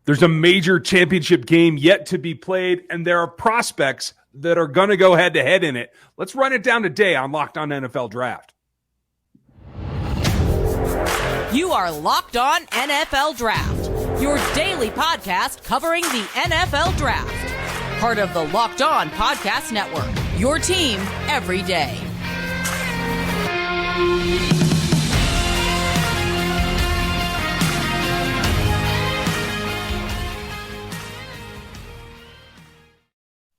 There's a major championship game yet to be played, and there are prospects that are going to go head-to-head in it. Let's run it down today on Locked On NFL Draft. You are Locked On NFL Draft, your daily podcast covering the NFL Draft. Part of the Locked On Podcast Network, your team every day.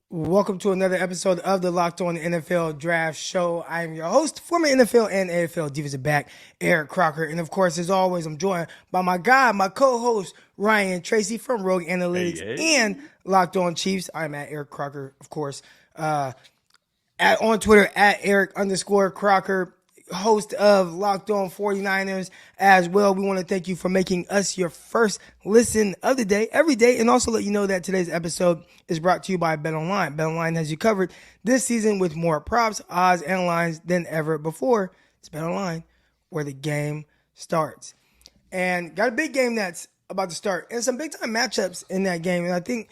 Welcome to another episode of the Locked On NFL Draft Show. I am your host, former NFL and AFL defensive back, Eric Crocker. And of course, as always, I'm joined by my guy, my co-host, Ryan Tracy from Rogue Analytics and Locked On Chiefs. I'm at Eric Crocker, of course. On Twitter, at Eric_Crocker, host of Locked On 49ers as well. We want to thank you for making us your first listen of the day, every day, and also let you know that today's episode is brought to you by BetOnline. BetOnline has you covered this season with more props, odds, and lines than ever before. It's BetOnline, where the game starts. And got a big game that's about to start, and some big-time matchups in that game. And I think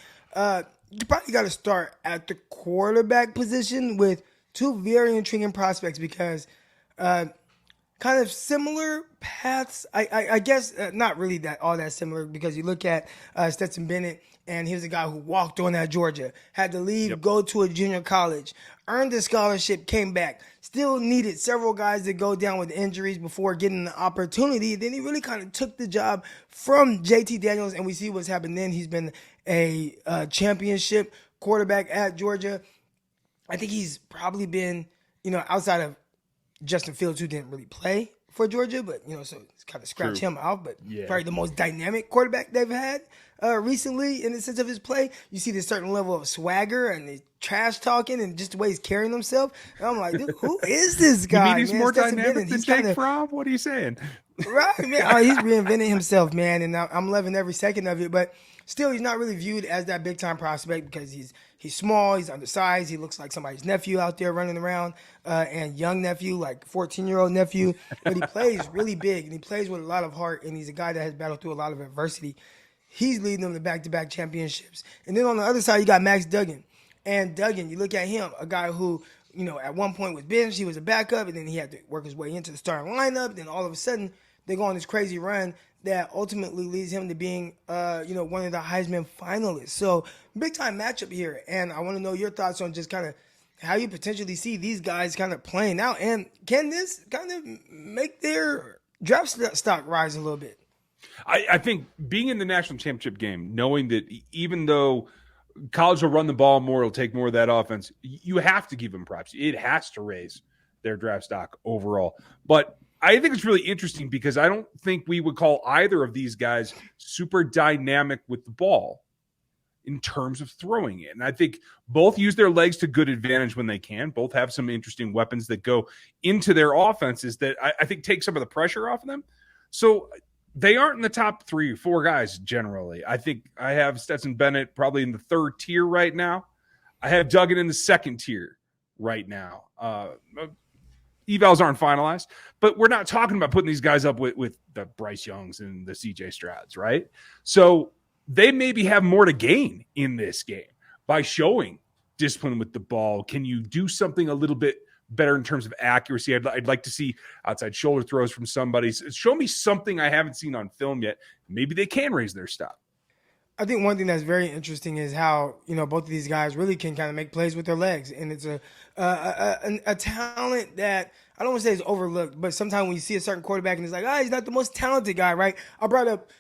you probably got to start at the quarterback position with two very intriguing prospects because kind of similar paths. I guess not really all that similar because you look at Stetson Bennett, and he was a guy who walked on at Georgia, had to leave, go to a junior college, earned a scholarship, came back, still needed several guys to go down with injuries before getting the opportunity. Then he really kind of took the job from JT Daniels, and we see what's happened then. He's been a championship quarterback at Georgia. I think he's probably been, outside of Justin Fields, who didn't really play for Georgia, but, so it's kind of scratch him out, but probably the most dynamic quarterback they've had recently in the sense of his play. You see this certain level of swagger and the trash talking and just the way he's carrying himself. And I'm like, dude, who is this guy? You mean he's more dynamic than Jake Fromm? What are you saying? Right, man. He's reinventing himself, man, and I'm loving every second of it, but still, he's not really viewed as that big-time prospect because he's small, he's undersized, he looks like somebody's nephew out there running around, and young nephew, like 14-year-old nephew, but he plays really big, and he plays with a lot of heart, and he's a guy that has battled through a lot of adversity. He's leading them to back-to-back championships. And then on the other side, you got Max Duggan. And Duggan, you look at him, a guy who, at one point was benched, he was a backup, and then he had to work his way into the starting lineup, then all of a sudden, they go on this crazy run that ultimately leads him to being, one of the Heisman finalists. So big-time matchup here, and I want to know your thoughts on just kind of how you potentially see these guys kind of playing out, and can this kind of make their draft stock rise a little bit? I think being in the national championship game, knowing that even though college will run the ball more, it'll take more of that offense, you have to give them props. It has to raise their draft stock overall. But I think it's really interesting because I don't think we would call either of these guys super dynamic with the ball in terms of throwing it. And I think both use their legs to good advantage when they can. Both have some interesting weapons that go into their offenses that I think take some of the pressure off of them. So they aren't in the top 3 or 4 guys generally. I think I have Stetson Bennett probably in the 3rd tier right now. I have Duggan in the 2nd tier right now. Evals aren't finalized, but we're not talking about putting these guys up with the Bryce Youngs and the CJ Strouds, right? So they maybe have more to gain in this game by showing discipline with the ball. Can you do something a little bit better in terms of accuracy? I'd like to see outside shoulder throws from somebody. Show me something I haven't seen on film yet. Maybe they can raise their stock. I think one thing that's very interesting is how, both of these guys really can kind of make plays with their legs. And it's a talent that I don't want to say is overlooked, but sometimes when you see a certain quarterback and it's like, he's not the most talented guy, right? I brought up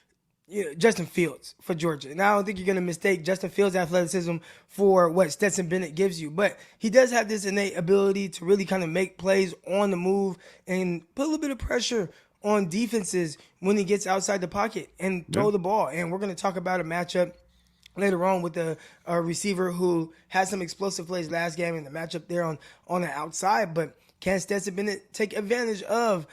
Justin Fields for Georgia. And I don't think you're going to mistake Justin Fields' athleticism for what Stetson Bennett gives you. But he does have this innate ability to really kind of make plays on the move and put a little bit of pressure on defenses when he gets outside the pocket and throw the ball. And we're going to talk about a matchup later on with a receiver who had some explosive plays last game in the matchup there on the outside. But can Stetson Bennett take advantage of,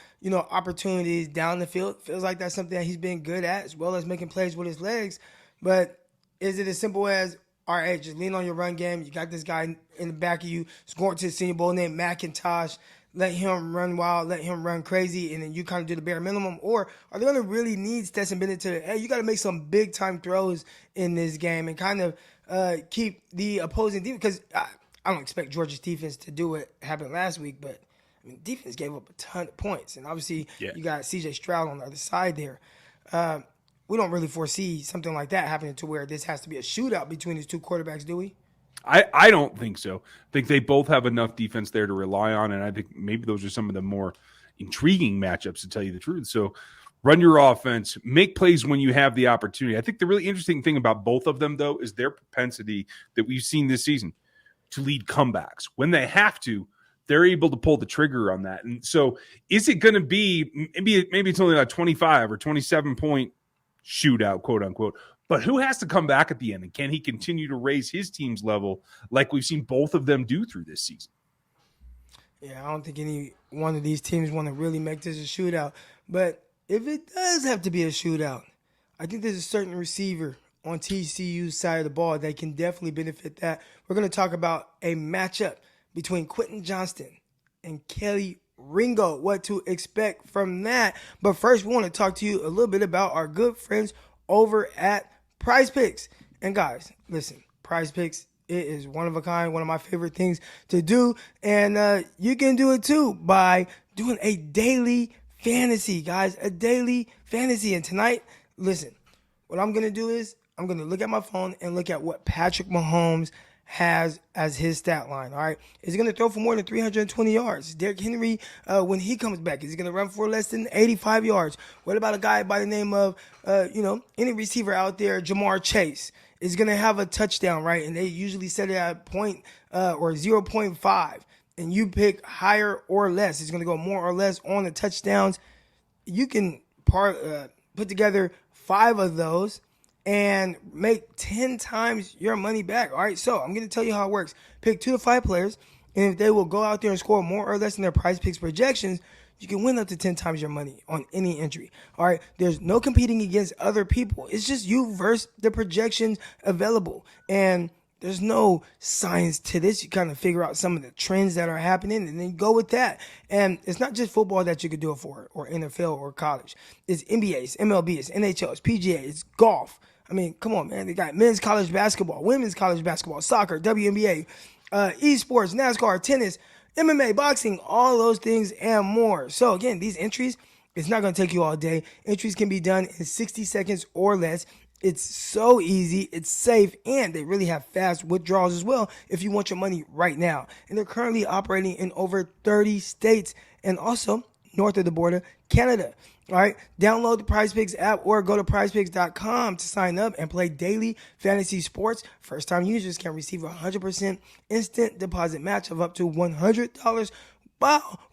opportunities down the field? Feels like that's something that he's been good at, as well as making plays with his legs. But is it as simple as, all right, just lean on your run game. You got this guy in the back of you, scoring to the Senior Bowl named McIntosh. let him run wild, let him run crazy, and then you kind of do the bare minimum? Or are they going to really need Stetson Bennett to, hey, you got to make some big-time throws in this game and kind of keep the opposing defense? Because I don't expect Georgia's defense to do what happened last week, but I mean, defense gave up a ton of points. And obviously, you got C.J. Stroud on the other side there. We don't really foresee something like that happening to where this has to be a shootout between these two quarterbacks, do we? I don't think so. I think they both have enough defense there to rely on, and I think maybe those are some of the more intriguing matchups, to tell you the truth. So run your offense, make plays when you have the opportunity. I think the really interesting thing about both of them, though, is their propensity that we've seen this season to lead comebacks. When they have to, they're able to pull the trigger on that. And so is it going to be maybe it's only like 25 or 27-point shootout, quote unquote, but who has to come back at the end? And can he continue to raise his team's level like we've seen both of them do through this season? Yeah, I don't think any one of these teams want to really make this a shootout. But if it does have to be a shootout, I think there's a certain receiver on TCU's side of the ball that can definitely benefit that. We're going to talk about a matchup between Quentin Johnston and Kelly Ringo, what to expect from that. But first, we want to talk to you a little bit about our good friends over at PrizePicks. And guys, listen, PrizePicks, it is one of a kind, one of my favorite things to do. And you can do it too by doing a daily fantasy, guys, a daily fantasy. And tonight, listen, what I'm going to do is I'm going to look at my phone and look at what Patrick Mahomes has as his stat line. All right. Is he going to throw for more than 320 yards? Derrick Henry, when he comes back, is he going to run for less than 85 yards? What about a guy by the name of, any receiver out there, Jamar Chase, is going to have a touchdown, right? And they usually set it at point or 0.5, and you pick higher or less. It's going to go more or less on the touchdowns. You can put together 5 of those and make 10 times your money back. All right, so I'm going to tell you how it works. Pick 2 to 5 players, and if they will go out there and score more or less than their PrizePicks projections, you can win up to 10 times your money on any entry. All right, there's no competing against other people. It's just you versus the projections available. And there's no science to this. You kind of figure out some of the trends that are happening and then go with that. And it's not just football that you could do it for, or NFL or college. It's NBA, it's MLB, it's NHL, it's PGA, it's golf. I mean, come on, man. They got men's college basketball, women's college basketball, soccer, WNBA, esports, NASCAR, tennis, MMA, boxing, all those things and more. So, again, these entries, it's not going to take you all day. Entries can be done in 60 seconds or less. It's so easy, it's safe, and they really have fast withdrawals as well if you want your money right now. And they're currently operating in over 30 states and also north of the border, Canada. All right, download the PrizePicks app or go to prizepicks.com to sign up and play daily fantasy sports. First-time users can receive a 100% instant deposit match of up to $100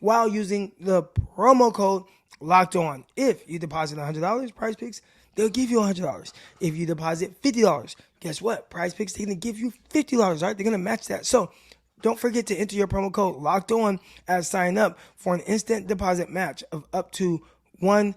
while using the promo code LOCKEDON. If you deposit $100, PrizePicks, they'll give you $100. If you deposit $50, guess what? PrizePicks, they're going to give you $50, all right? They're going to match that. So don't forget to enter your promo code LOCKEDON as sign up for an instant deposit match of up to $100.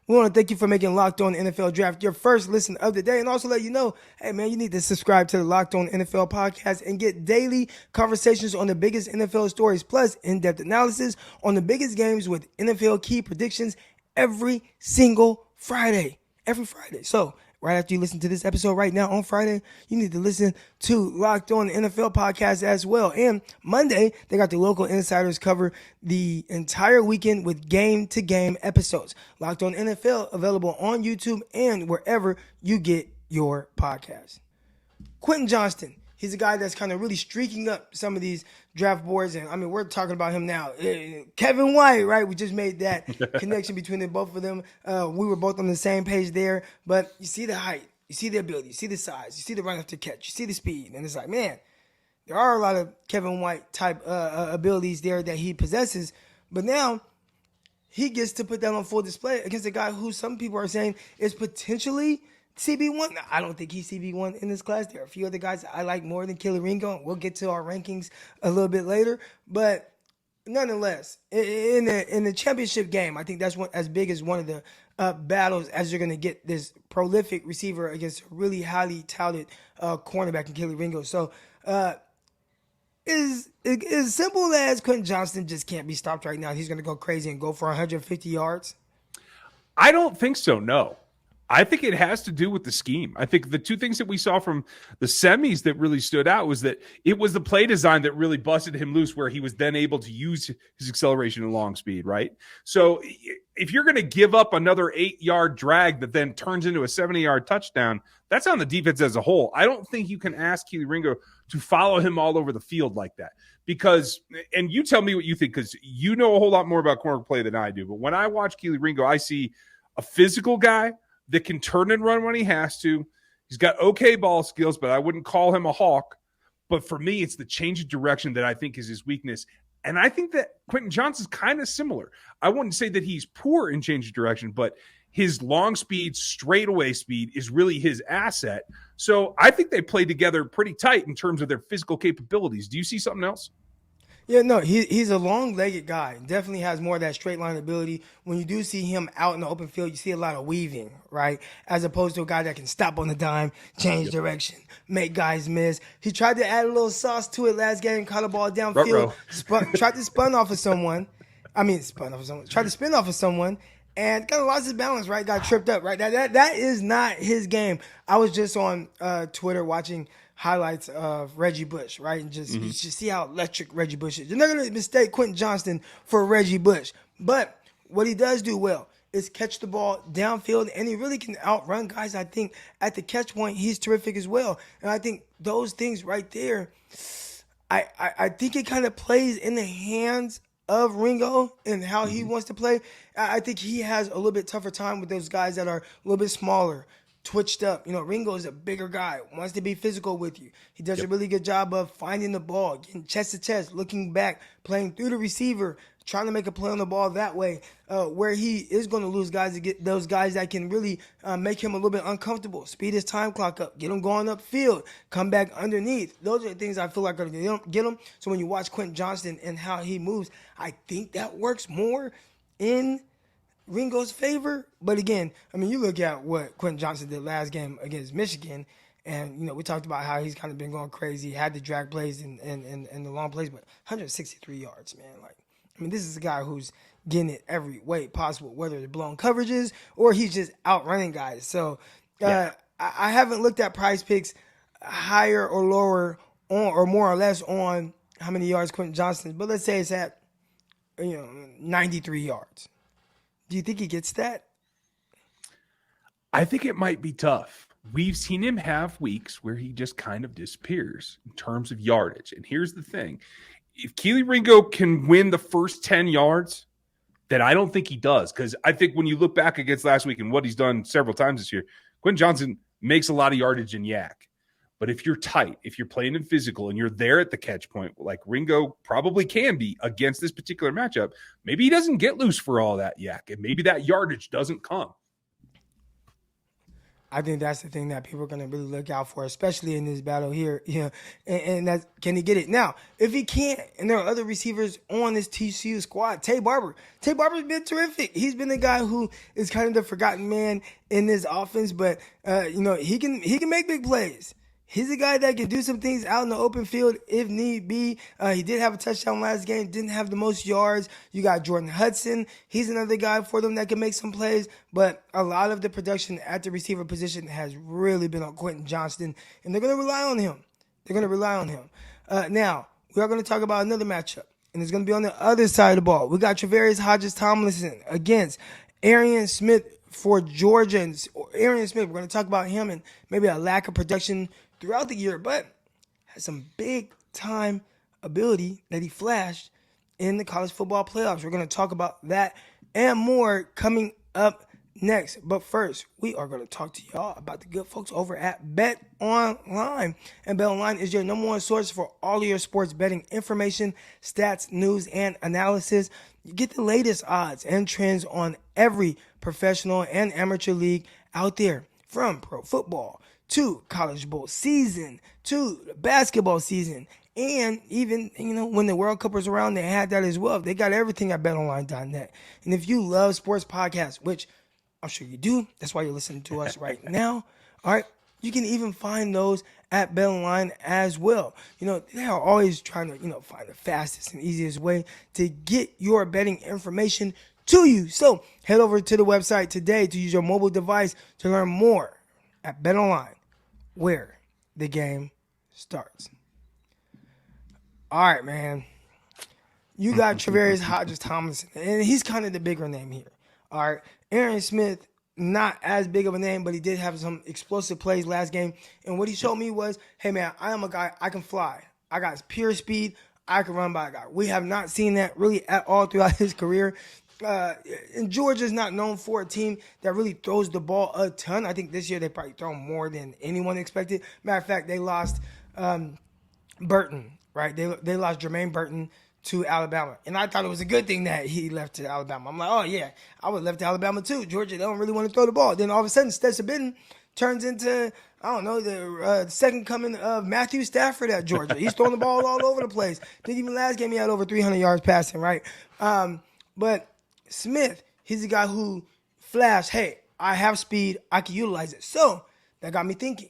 We want to thank you for making Locked On NFL Draft your first listen of the day, and also let you know, hey man, you need to subscribe to the Locked On NFL podcast and get daily conversations on the biggest NFL stories, plus in-depth analysis on the biggest games with NFL key predictions every single Friday. Every Friday. So right after you listen to this episode right now on Friday, you need to listen to Locked On NFL podcast as well. And Monday, they got the local insiders cover the entire weekend with game-to-game episodes. Locked On NFL available on YouTube and wherever you get your podcast. Quentin Johnston. He's a guy that's kind of really streaking up some of these draft boards. And, I mean, we're talking about him now. Kevin White, right? We just made that connection between the both of them. We were both on the same page there. But you see the height. You see the ability. You see the size. You see the run after catch. You see the speed. And it's like, man, there are a lot of Kevin White type abilities there that he possesses. But now he gets to put that on full display against a guy who some people are saying is potentially CB1. I don't think he's CB1 in this class. There are a few other guys I like more than Kelly Ringo. We'll get to our rankings a little bit later. But nonetheless, in the championship game, I think that's as big as one of the battles as you're going to get this prolific receiver against a really highly touted cornerback in Kelly Ringo. So is as simple as Quentin Johnston just can't be stopped right now. He's going to go crazy and go for 150 yards. I don't think so, no. I think it has to do with the scheme. I think the two things that we saw from the semis that really stood out was that it was the play design that really busted him loose, where he was then able to use his acceleration and long speed, right? So if you're going to give up another 8-yard drag that then turns into a 70-yard touchdown, that's on the defense as a whole. I don't think you can ask Kelee Ringo to follow him all over the field like that. Because, and you tell me what you think, because you know a whole lot more about corner play than I do. But when I watch Kelee Ringo, I see a physical guy that can turn and run when he has to. He's got okay ball skills, but I wouldn't call him a hawk. But for me, it's the change of direction that I think is his weakness. And I think that Quentin Johnston's kind of similar. I wouldn't say that he's poor in change of direction, but his long speed, straightaway speed is really his asset. So I think they play together pretty tight in terms of their physical capabilities. Do you see something else? Yeah, no, he's a long-legged guy. Definitely has more of that straight line ability. When you do see him out in the open field, you see a lot of weaving, right? As opposed to a guy that can stop on the dime, change direction, make guys miss. He tried to add a little sauce to it last game, caught a ball downfield, tried to spin off of someone, and kind of lost his balance, right? Got tripped up, right? That is not his game. I was just on Twitter watching highlights of Reggie Bush, right? And just you should see how electric Reggie Bush is. You're not going to mistake Quentin Johnston for Reggie Bush. But what he does do well is catch the ball downfield, and he really can outrun guys. I think at the catch point, he's terrific as well. And I think those things right there, I think it kind of plays in the hands of Ringo and how he wants to play. I think he has a little bit tougher time with those guys that are a little bit smaller, twitched up. You know, Ringo is a bigger guy, wants to be physical with you. He does a really good job of finding the ball, getting chest to chest, looking back, playing through the receiver, trying to make a play on the ball that way, where he is going to lose guys to get those guys that can really make him a little bit uncomfortable. Speed his time clock up, get him going upfield, come back underneath. Those are the things I feel like are going to get him. So when you watch Quentin Johnston and how he moves, I think that works more in Ringo's favor. But again, I mean, you look at what Quentin Johnston did last game against Michigan, and, you know, we talked about how he's kind of been going crazy, had the drag plays and the long plays, but 163 yards, man. Like, I mean, this is a guy who's getting it every way possible, whether it's blown coverages or he's just outrunning guys. So I haven't looked at PrizePicks higher or lower on, or more or less on how many yards Quentin Johnston, but let's say it's at, 93 yards. Do you think he gets that? I think it might be tough. We've seen him have weeks where he just kind of disappears in terms of yardage. And here's the thing. If Kelee Ringo can win the first 10 yards, then I don't think he does. Because I think when you look back against last week and what he's done several times this year, Quentin Johnston makes a lot of yardage in yak. But if you're tight, if you're playing in physical and you're there at the catch point, like Ringo probably can be against this particular matchup, maybe he doesn't get loose for all that yak, and maybe that yardage doesn't come. I think that's the thing that people are going to really look out for, especially in this battle here. And that's, can he get it? Now, if he can't, and there are other receivers on this TCU squad, Tay Barber's been terrific. He's been the guy who is kind of the forgotten man in this offense, but he can make big plays. He's a guy that can do some things out in the open field if need be. He did have a touchdown last game, didn't have the most yards. You got Jordan Hudson. He's another guy for them that can make some plays. But a lot of the production at the receiver position has really been on Quentin Johnston, and they're going to rely on him. Now, we are going to talk about another matchup, and it's going to be on the other side of the ball. We got Tre'Varius Hodges-Tomlinson against Arian Smith for Georgia. And Arian Smith, we're going to talk about him and maybe a lack of production throughout the year, but has some big-time ability that he flashed in the college football playoffs. We're going to talk about that and more coming up next. But first, we are going to talk to y'all about the good folks over at BetOnline. And BetOnline is your number one source for all of your sports betting information, stats, news, and analysis. You get the latest odds and trends on every professional and amateur league out there, from pro football to college bowl season, to basketball season, and even, when the World Cup was around, they had that as well. They got everything at betonline.net. And if you love sports podcasts, which I'm sure you do, that's why you're listening to us right now, all right, You can even find those at BetOnline as well. They are always trying to, find the fastest and easiest way to get your betting information to you. So head over to the website today to use your mobile device to learn more at BetOnline, where the game starts. All right, man. You got Tre'Varius Hodges-Tomlinson, and he's kind of the bigger name here. All right. Arian Smith, not as big of a name, but he did have some explosive plays last game. And what he showed me was, hey, man, I am a guy, I can fly. I got pure speed. I can run by a guy. We have not seen that really at all throughout his career. And Georgia's not known for a team that really throws the ball a ton. I think this year they probably throw more than anyone expected. Matter of fact, they lost Burton, right? They lost Jermaine Burton to Alabama. And I thought it was a good thing that he left to Alabama. I'm like, oh, yeah, I would have left to Alabama too. Georgia, they don't really want to throw the ball. Then all of a sudden, Stetson Bennett turns into, I don't know, the second coming of Matthew Stafford at Georgia. He's throwing the ball all over the place. Then even last game, he had over 300 yards passing, right? But Smith, he's the guy who flashed, hey, I have speed, I can utilize it. So that got me thinking,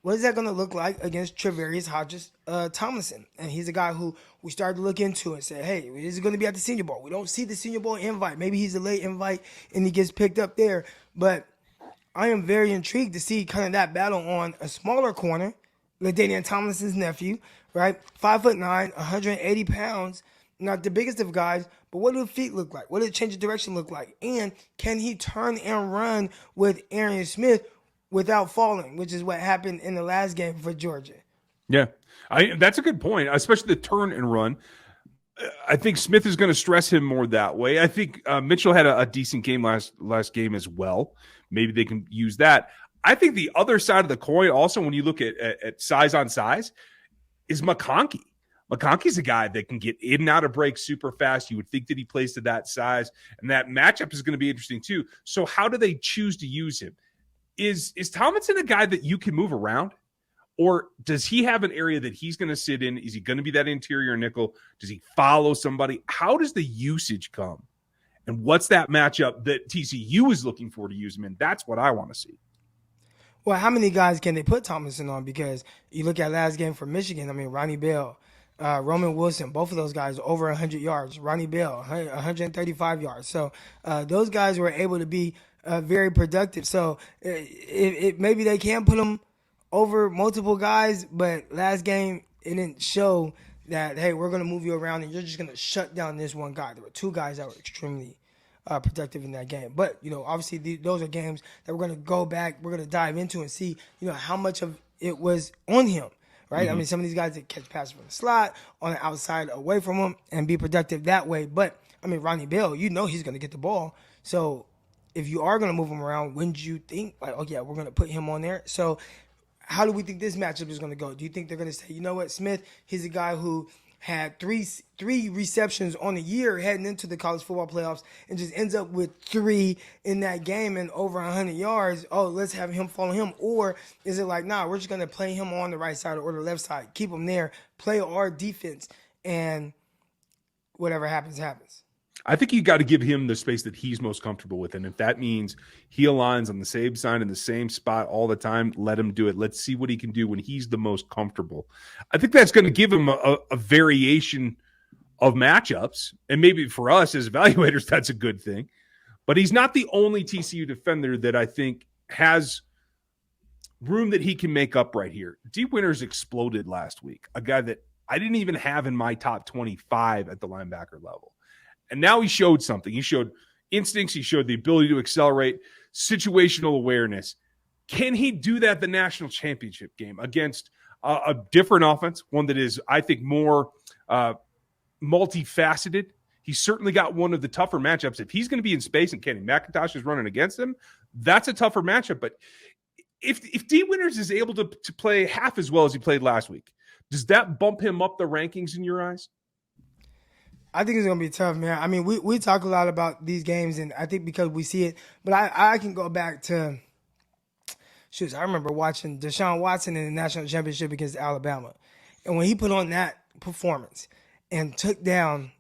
what is that going to look like against Tre'Varius Hodges-Tomlinson? And he's a guy who we started to look into and say, hey, is he going to be at the Senior Bowl? We don't see the Senior Bowl invite. Maybe he's a late invite and he gets picked up there. But I am very intrigued to see kind of that battle on a smaller corner, LaDainian Tomlinson's nephew, right? 5'9", 180 pounds. Not the biggest of guys, but what do the feet look like? What does change of direction look like? And can he turn and run with Arian Smith without falling, which is what happened in the last game for Georgia? Yeah, that's a good point, especially the turn and run. I think Smith is going to stress him more that way. I think Mitchell had a decent game last game as well. Maybe they can use that. I think the other side of the coin also, when you look at size on size, is McConkey. McConkey's a guy that can get in and out of breaks super fast. You would think that he plays to that size, and that matchup is going to be interesting too. So how do they choose to use him? Is Tomlinson a guy that you can move around, or does he have an area that he's going to sit in? Is he going to be that interior nickel? Does he follow somebody? How does the usage come? And what's that matchup that TCU is looking for to use him in? That's what I want to see. Well, how many guys can they put Tomlinson on? Because you look at last game for Michigan, I mean, Ronnie Bell, Roman Wilson, both of those guys over 100 yards. Ronnie Bell, 135 yards. So those guys were able to be very productive. So maybe they can put them over multiple guys, but last game it didn't show that, hey, we're going to move you around and you're just going to shut down this one guy. There were two guys that were extremely productive in that game. But, obviously those are games that we're going to go back, we're going to dive into and see, how much of it was on him. Right? Mm-hmm. I mean, some of these guys that catch passes from the slot, on the outside, away from him, and be productive that way. But, I mean, Ronnie Bell, he's going to get the ball. So, if you are going to move him around, wouldn't you think, like, oh, yeah, we're going to put him on there? So, how do we think this matchup is going to go? Do you think they're going to say, you know what, Smith, he's a guy who had three receptions on the year heading into the college football playoffs and just ends up with 3 in that game and over 100 yards. Oh, let's have him follow him. Or is it like, nah, we're just going to play him on the right side or the left side, keep him there, play our defense, and whatever happens, happens? I think you got to give him the space that he's most comfortable with. And if that means he aligns on the same side in the same spot all the time, let him do it. Let's see what he can do when he's the most comfortable. I think that's going to give him a variation of matchups. And maybe for us as evaluators, that's a good thing. But he's not the only TCU defender that I think has room that he can make up right here. D. Winters exploded last week, a guy that I didn't even have in my top 25 at the linebacker level. And now he showed something. He showed instincts. He showed the ability to accelerate, situational awareness. Can he do that the national championship game against a different offense, one that is, I think, more multifaceted? He's certainly got one of the tougher matchups. If he's going to be in space and Kenny McIntosh is running against him, that's a tougher matchup. But if D. Winters is able to play half as well as he played last week, does that bump him up the rankings in your eyes? I think it's going to be tough, man. I mean, we talk a lot about these games, and I think because we see it, but I can go back to, I remember watching Deshaun Watson in the national championship against Alabama. And when he put on that performance and took down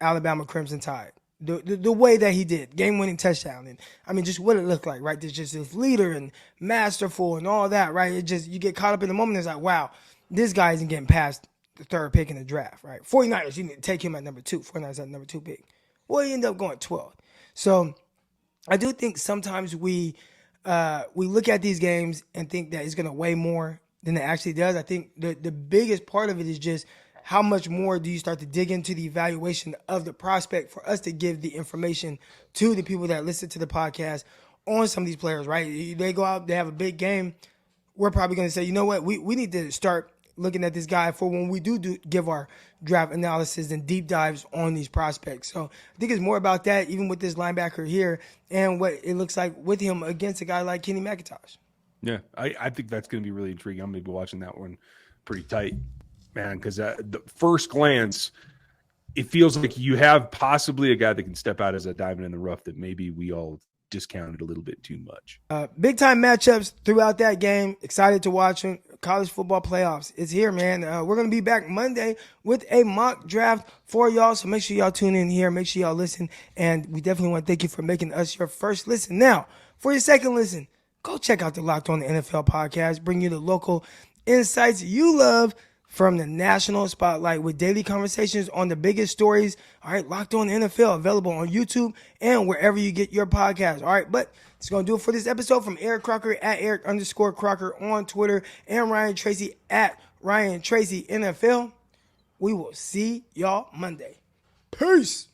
Alabama Crimson Tide, the way that he did, game-winning touchdown, and I mean just what it looked like, right? There's just this leader and masterful and all that, right? It just, you get caught up in the moment. It's like, wow, this guy isn't getting past the third pick in the draft, right? 49ers, you need to take him at number 2. 49ers at number 2 pick. Well, he ended up going 12. So I do think sometimes we look at these games and think that it's going to weigh more than it actually does. I think the biggest part of it is just how much more do you start to dig into the evaluation of the prospect for us to give the information to the people that listen to the podcast on some of these players, right? They go out, they have a big game. We're probably going to say, you know what, we need to start looking at this guy for when we do give our draft analysis and deep dives on these prospects. So I think it's more about that, even with this linebacker here, and what it looks like with him against a guy like Kenny McIntosh. Yeah, I think that's going to be really intriguing. I'm going to be watching that one pretty tight, man, because the first glance, it feels like you have possibly a guy that can step out as a diamond in the rough that maybe we all discounted a little bit too much. Big time matchups throughout that game. Excited to watch them. College football playoffs. It's here, man. We're going to be back Monday with a mock draft for y'all. So make sure y'all tune in here. Make sure y'all listen. And we definitely want to thank you for making us your first listen. Now, for your second listen, go check out the Locked On NFL podcast. Bring you the local insights you love from the national spotlight with daily conversations on the biggest stories. All right, Locked On NFL, available on YouTube and wherever you get your podcast. All right, but it's going to do it for this episode. From Eric Crocker at Eric_Crocker on Twitter, and Ryan Tracy at Ryan Tracy NFL. We will see y'all Monday. Peace.